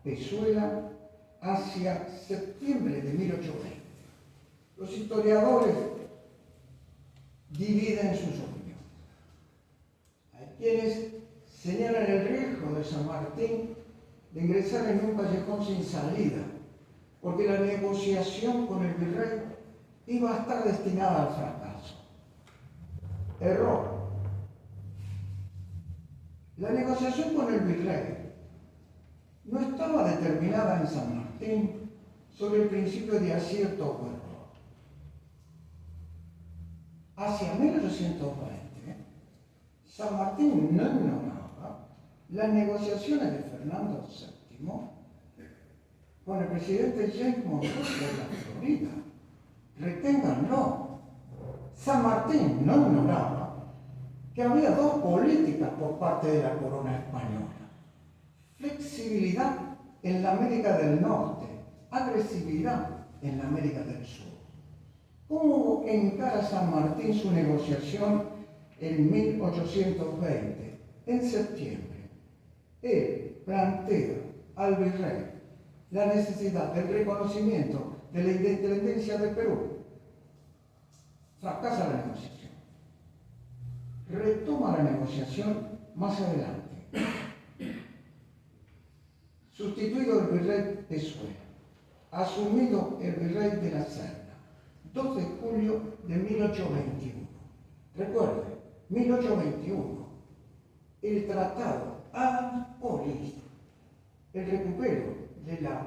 Pezuela, hacia septiembre de 1820. Los historiadores dividen sus opiniones. Hay quienes señalan el riesgo de San Martín de ingresar en un callejón sin salida, porque la negociación con el virrey iba a estar destinada al fracaso. Error. La negociación con el virrey no estaba determinada en San Martín sobre el principio de acierto o error. Hacia 1820, San Martín no ignoraba las negociaciones de Fernando VII con el presidente James Monroe de la Florida. Reténganlo. San Martín no ignoraba que había dos políticas por parte de la corona española: flexibilidad en la América del Norte, agresividad en la América del Sur. ¿Cómo encara San Martín su negociación en 1820? En septiembre, él plantea al virrey la necesidad del reconocimiento de la independencia del Perú. Fracasa la negociación. Retoma la negociación más adelante. Sustituido el virrey Pezuela, asumido el virrey de la Serna, 2 de julio de 1821. Recuerde, 1821, el tratado abolido, el recupero de la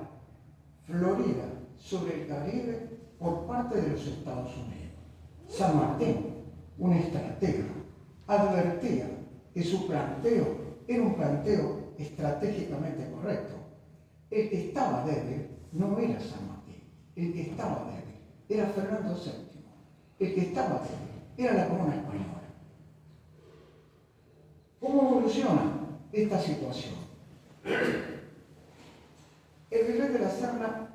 Florida sobre el Caribe por parte de los Estados Unidos. San Martín, un estratega, advertía que su planteo era un planteo estratégicamente correcto. El que estaba débil no era San Martín, el que estaba débil era Fernando VII, el que estaba débil era la corona española. ¿Cómo evoluciona esta situación? El virrey de la Serna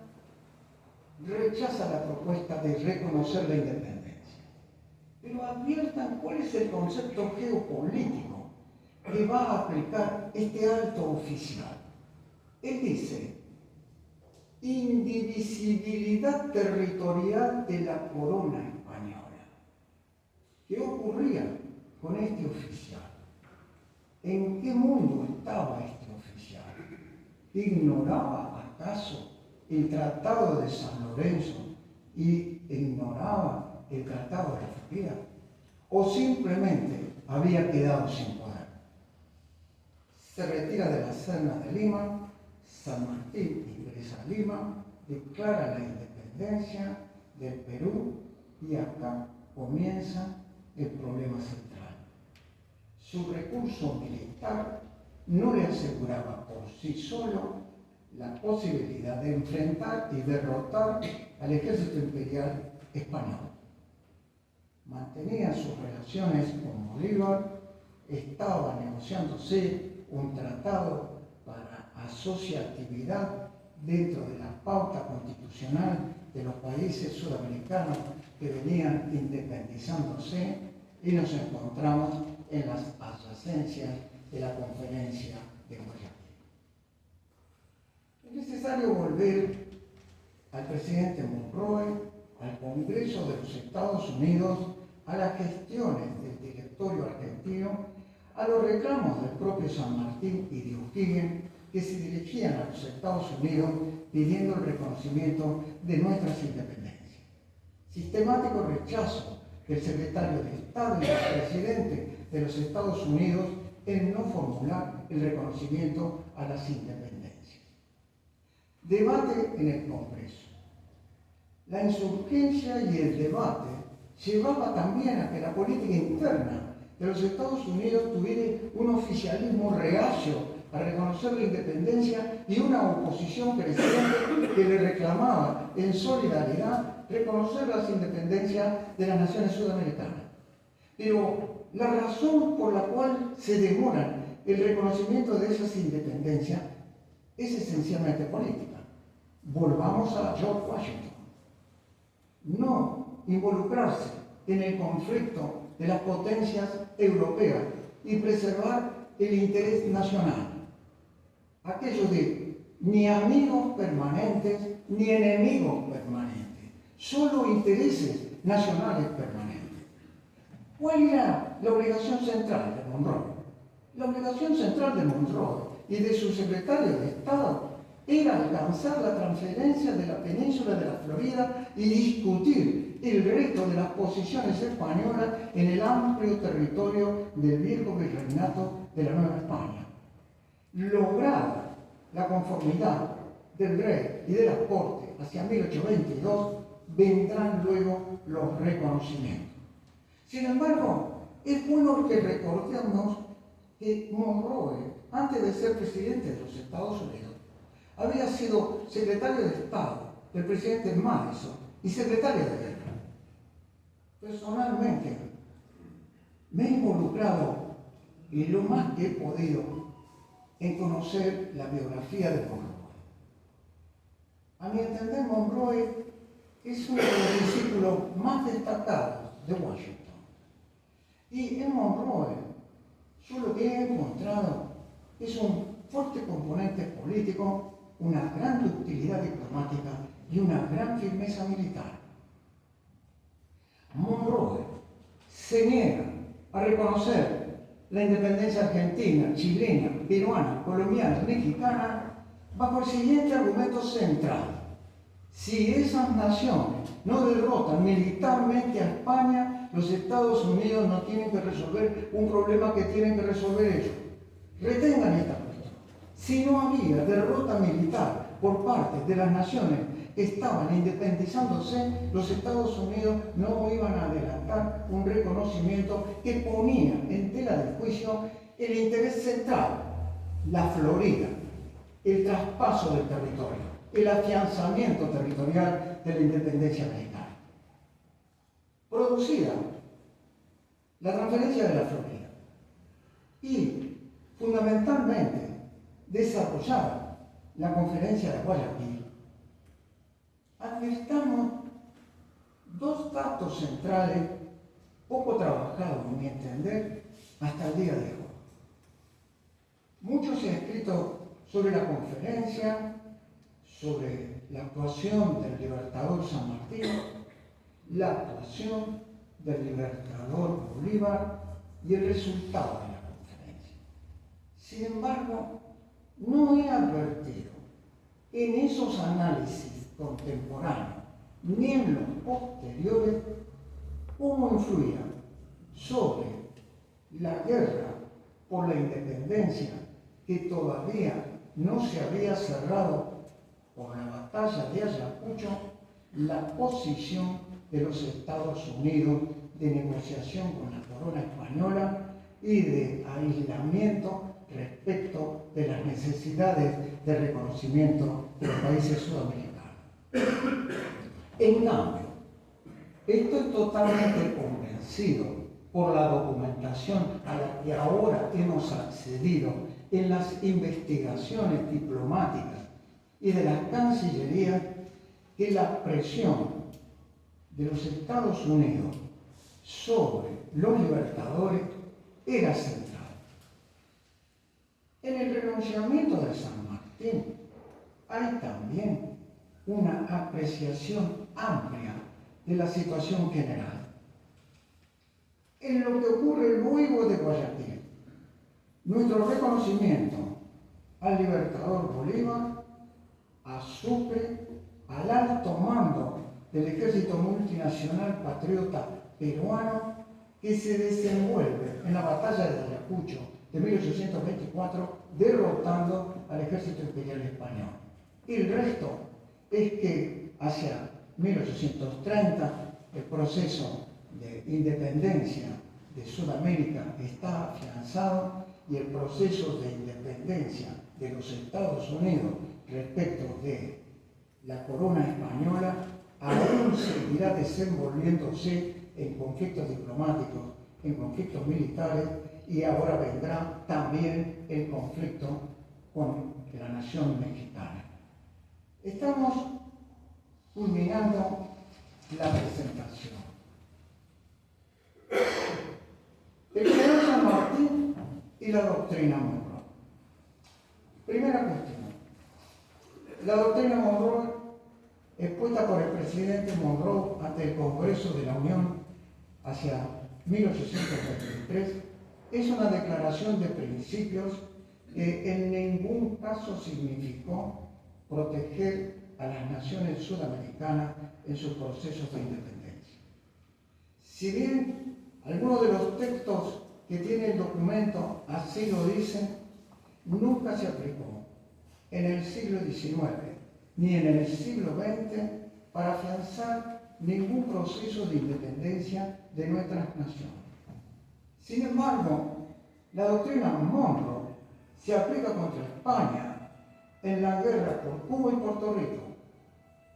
rechaza la propuesta de reconocer la independencia. Pero adviertan cuál es el concepto geopolítico que va a aplicar este alto oficial. Él dice, indivisibilidad territorial de la corona española. ¿Qué ocurría con este oficial? ¿En qué mundo estaba este oficial? ¿Ignoraba acaso el Tratado de San Lorenzo y ignoraba el Tratado de la Florida? ¿O simplemente había quedado sin poder? Se retira de la Serna de Lima, San Martín ingresa a Lima, declara la independencia del Perú y acá comienza el problema central. Su recurso militar no le aseguraba por sí solo la posibilidad de enfrentar y derrotar al ejército imperial español. Mantenía sus relaciones con Bolívar, estaba negociándose un tratado para asociatividad dentro de la pauta constitucional de los países sudamericanos que venían independizándose, y nos encontramos en las adyacencias de la conferencia de Guayaquil. Es necesario volver al presidente Monroe, al Congreso de los Estados Unidos, a las gestiones del directorio argentino, a los reclamos del propio San Martín y de O'Higgins, que se dirigían a los Estados Unidos pidiendo el reconocimiento de nuestras independencias. Sistemático rechazo del secretario de Estado y del presidente de los Estados Unidos en no formular el reconocimiento a las independencias. Debate en el Congreso. La insurgencia y el debate llevaba también a que la política interna de los Estados Unidos tuviera un oficialismo reacio a reconocer la independencia y una oposición creciente que le reclamaba en solidaridad reconocer las independencias de las naciones sudamericanas. Pero la razón por la cual se demora el reconocimiento de esas independencias es esencialmente política. Volvamos a George Washington. No involucrarse en el conflicto de las potencias europeas y preservar el interés nacional. Aquello de ni amigos permanentes ni enemigos permanentes, solo intereses nacionales permanentes. ¿Cuál era la obligación central de Monroe? La obligación central de Monroe y de su secretario de Estado era alcanzar la transferencia de la península de la Florida y discutir el resto de las posiciones españolas en el amplio territorio del viejo virreinato de la Nueva España. Lograda la conformidad del rey y de la corte hacia 1822, vendrán luego los reconocimientos. Sin embargo, es bueno que recordemos que Monroe, antes de ser presidente de los Estados Unidos, había sido secretario de Estado del presidente Madison y secretario de Guerra. Personalmente, me he involucrado y lo más que he podido en conocer la biografía de Monroe. A mi entender, Monroe es uno de los discípulos más destacados de Washington. Y en Monroe, yo lo que he encontrado es un fuerte componente político, una gran ductilidad diplomática y una gran firmeza militar. Monroe se niega a reconocer la independencia argentina, chilena, peruana, colombiana, mexicana, bajo el siguiente argumento central. Si esas naciones no derrotan militarmente a España, los Estados Unidos no tienen que resolver un problema que tienen que resolver ellos. Retengan esta cuestión. Si no había derrota militar por parte de las naciones que estaban independizándose, los Estados Unidos no iban a adelantar un reconocimiento que ponía en tela de juicio el interés central, la Florida, el traspaso del territorio, el afianzamiento territorial de la independencia mexicana. Producida la transferencia de la Florida y fundamentalmente desarrollada la conferencia de Guayaquil, advirtamos dos datos centrales poco trabajados, en mi entender, hasta el día de hoy. Mucho se ha escrito sobre la conferencia, sobre la actuación del Libertador San Martín, la actuación del Libertador Bolívar y el resultado de la conferencia. Sin embargo, no he advertido en esos análisis contemporáneos ni en los posteriores cómo influía sobre la guerra por la independencia que todavía no se había cerrado por la batalla de Ayacucho, la posición de los Estados Unidos de negociación con la corona española y de aislamiento respecto de las necesidades de reconocimiento de los países sudamericanos. En cambio, estoy totalmente convencido por la documentación a la que ahora hemos accedido en las investigaciones diplomáticas y de la Cancillería, que la presión de los Estados Unidos sobre los libertadores era central. En el pronunciamiento de San Martín hay también una apreciación amplia de la situación general. En lo que ocurre luego de Guayaquil, nuestro reconocimiento al Libertador Bolívar, a Sucre, al alto mando del Ejército Multinacional Patriota Peruano, que se desenvuelve en la batalla de Ayacucho de 1824, derrotando al Ejército Imperial Español. Y el resto es que hacia 1830 el proceso de independencia de Sudamérica está afianzado y el proceso de independencia de los Estados Unidos respecto de la corona española aún seguirá desenvolviéndose en conflictos diplomáticos, en conflictos militares, y ahora vendrá también el conflicto con la nación mexicana. Estamos culminando la presentación. El general San Martín y la doctrina Monroe. Primera cuestión. La doctrina Monroe, expuesta por el presidente Monroe ante el Congreso de la Unión hacia 1823, es una declaración de principios que en ningún caso significó proteger a las naciones sudamericanas en sus procesos de independencia. Si bien algunos de los textos que tiene el documento así lo dicen, nunca se aplicó en el siglo XIX ni en el siglo XX para afianzar ningún proceso de independencia de nuestras naciones. Sin embargo, la doctrina Monroe se aplica contra España en la guerra por Cuba y Puerto Rico.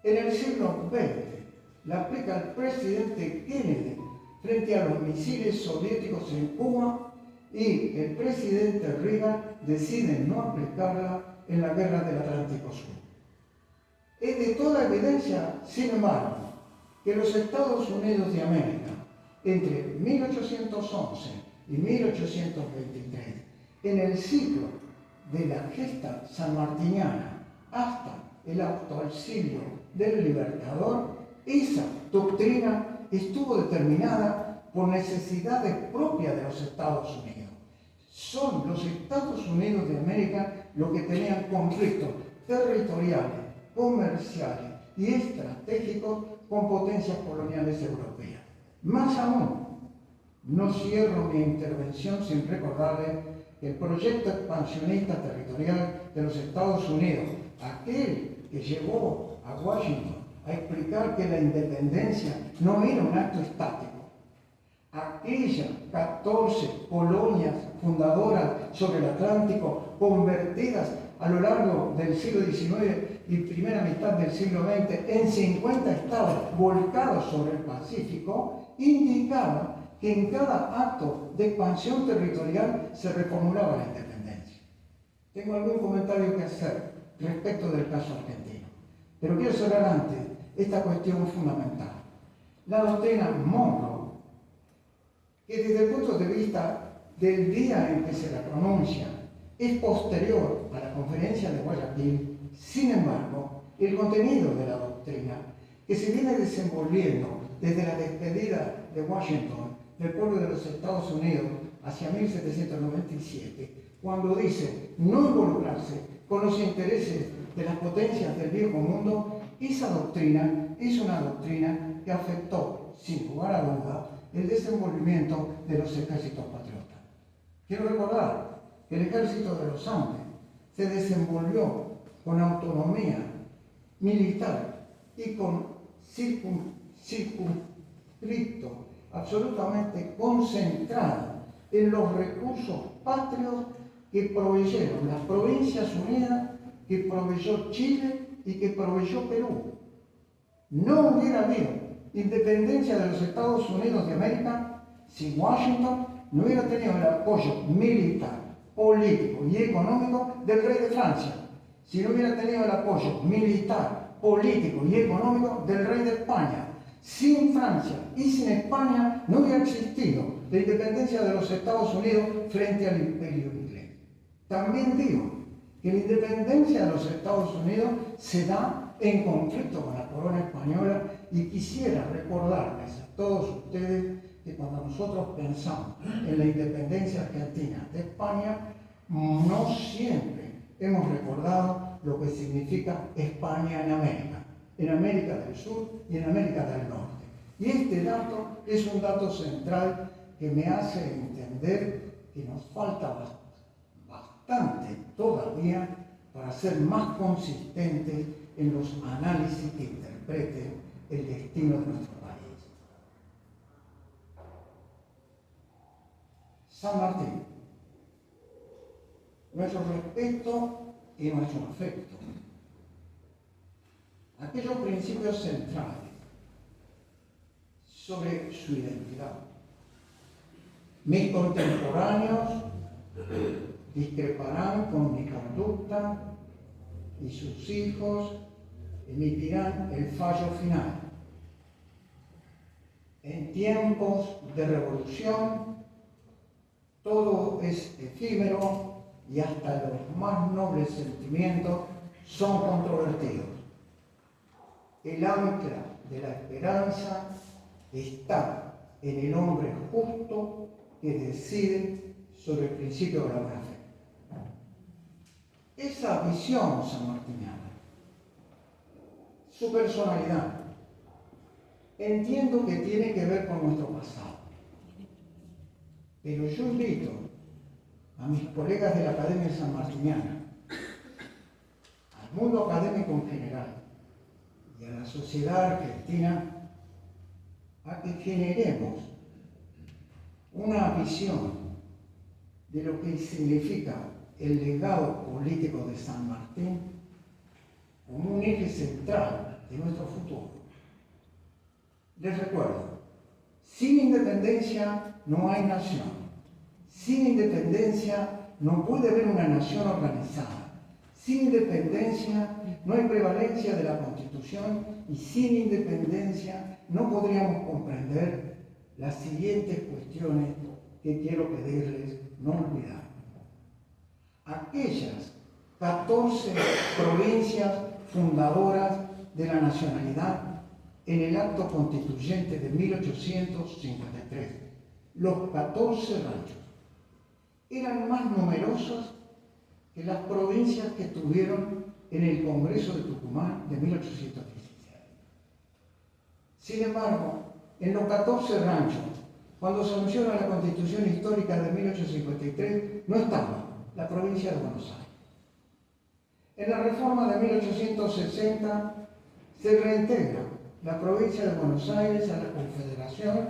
En el siglo XX la aplica el presidente Kennedy frente a los misiles soviéticos en Cuba, y el presidente Reagan decide no aplicarla en la guerra del Atlántico Sur. Es de toda evidencia, sin embargo, que los Estados Unidos de América, entre 1811 y 1823, en el ciclo de la gesta sanmartiniana hasta el auxilio del Libertador, esa doctrina estuvo determinada por necesidades propias de los Estados Unidos. Son los Estados Unidos de América los que tenían conflictos territoriales, comerciales y estratégicos con potencias coloniales europeas. Más aún, no cierro mi intervención sin recordarles que el proyecto expansionista territorial de los Estados Unidos, aquel que llevó a Washington a explicar que la independencia no era un acto estático, aquellas 14 colonias fundadoras sobre el Atlántico convertidas a lo largo del siglo XIX y primera mitad del siglo XX en 50 estados volcados sobre el Pacífico, indicaba que en cada acto de expansión territorial se reformulaba la independencia. Tengo algún comentario que hacer respecto del caso argentino, pero quiero cerrar antes esta cuestión fundamental. La doctrina Monroe, que desde el punto de vista del día en que se la pronuncia es posterior a la conferencia de Guayaquil, sin embargo, el contenido de la doctrina, que se viene desenvolviendo desde la despedida de Washington del pueblo de los Estados Unidos hacia 1797, cuando dice no involucrarse con los intereses de las potencias del viejo mundo, esa doctrina es una doctrina que afectó, sin lugar a duda, el desenvolvimiento de los ejércitos patriotas. Quiero recordar que el ejército de los Andes se desenvolvió con autonomía militar y con circunscripto absolutamente concentrado en los recursos patrios que proveyeron las Provincias Unidas, que proveyó Chile y que proveyó Perú. No hubiera habido independencia de los Estados Unidos de América si Washington no hubiera tenido el apoyo militar, político y económico del rey de Francia, si no hubiera tenido el apoyo militar, político y económico del rey de España. Sin Francia y sin España no hubiera existido la independencia de los Estados Unidos frente al imperio inglés. También digo que la independencia de los Estados Unidos se da en conflicto con la corona española, y quisiera recordarles a todos ustedes que cuando nosotros pensamos en la independencia argentina de España, no siempre hemos recordado lo que significa España en América del Sur y en América del Norte. Y este dato es un dato central que me hace entender que nos falta bastante todavía para ser más consistentes en los análisis que interpreten el destino de nuestro país. San Martín, nuestro respeto y nuestro afecto. Aquellos principios centrales sobre su identidad. Mis contemporáneos discreparán con mi conducta y sus hijos emitirán el fallo final. En tiempos de revolución, todo es efímero y hasta los más nobles sentimientos son controvertidos. El ancla de la esperanza está en el hombre justo que decide sobre el principio de la buena fe. Esa visión sanmartiniana, su personalidad, entiendo que tiene que ver con nuestro pasado. Pero yo invito a mis colegas de la Academia Sanmartiniana, al mundo académico en general y a la sociedad argentina, a que generemos una visión de lo que significa el legado político de San Martín como un eje central de nuestro futuro. Les recuerdo, sin independencia no hay nación. Sin independencia no puede haber una nación organizada. Sin independencia no hay prevalencia de la Constitución y sin independencia no podríamos comprender las siguientes cuestiones que quiero pedirles no olvidar. Aquellas 14 provincias fundadoras de la nacionalidad en el acto constituyente de 1853, los 14 ranchos, eran más numerosas que las provincias que tuvieron en el Congreso de Tucumán de 1817. Sin embargo, en los 14 ranchos, cuando se anunció la Constitución Histórica de 1853, no estaba la provincia de Buenos Aires. En la reforma de 1860 se reintegra la provincia de Buenos Aires a la Confederación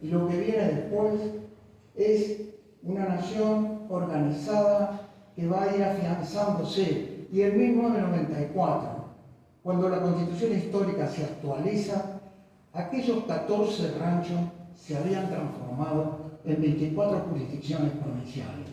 y lo que viene después es una nación organizada que va a ir afianzándose. Y en 1994, cuando la Constitución Histórica se actualiza, aquellos 14 ranchos se habían transformado en 24 jurisdicciones provinciales.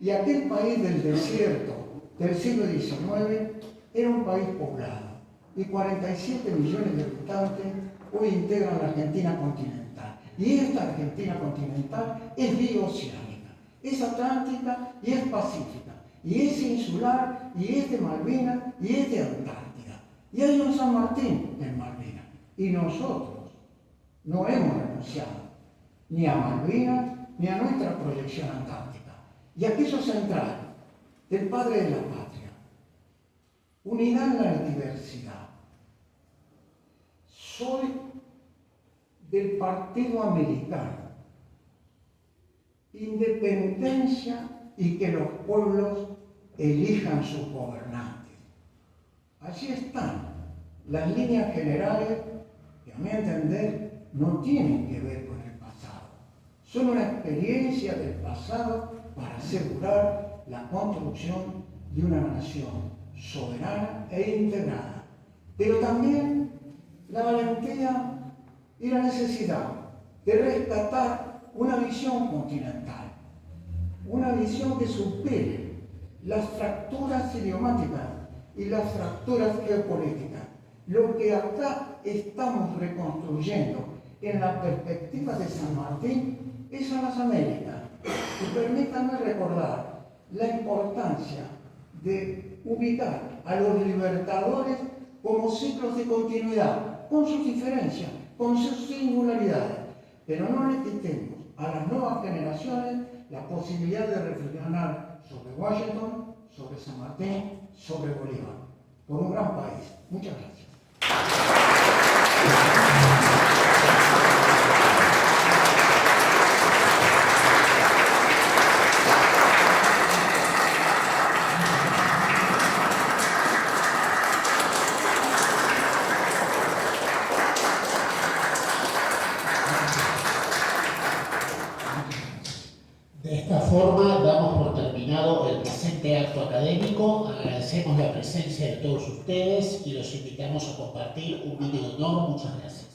Y aquel país del desierto del siglo XIX era un país poblado y 47 millones de habitantes hoy integran la Argentina continental. Y esta Argentina continental es bioceánica, es atlántica y es pacífica, y es insular, y es de Malvinas, y es de Antártida. Y hay un San Martín en Malvinas. Y nosotros no hemos renunciado ni a Malvinas ni a nuestra proyección antártica. Y aquello central del padre de la patria, unidad en la diversidad. Soy del Partido Americano, independencia y que los pueblos elijan sus gobernantes. Allí están las líneas generales que, a mi entender, no tienen que ver con el pasado. Son una experiencia del pasado para asegurar la construcción de una nación soberana e integrada. Pero también la valentía y la necesidad de rescatar una visión continental, una visión que supere las fracturas idiomáticas y las fracturas geopolíticas. Lo que acá estamos reconstruyendo en la perspectiva de San Martín es a las Américas. Y permítanme recordar la importancia de ubicar a los libertadores como ciclos de continuidad, con sus diferencias, con sus singularidades, pero no le quitemos a las nuevas generaciones la posibilidad de reflexionar sobre Washington, sobre San Martín, sobre Bolívar, por un gran país. Muchas gracias. De esta forma damos por terminado el presente acto académico, agradecemos la presencia de todos ustedes y los invitamos a compartir un minuto de honor. Muchas gracias.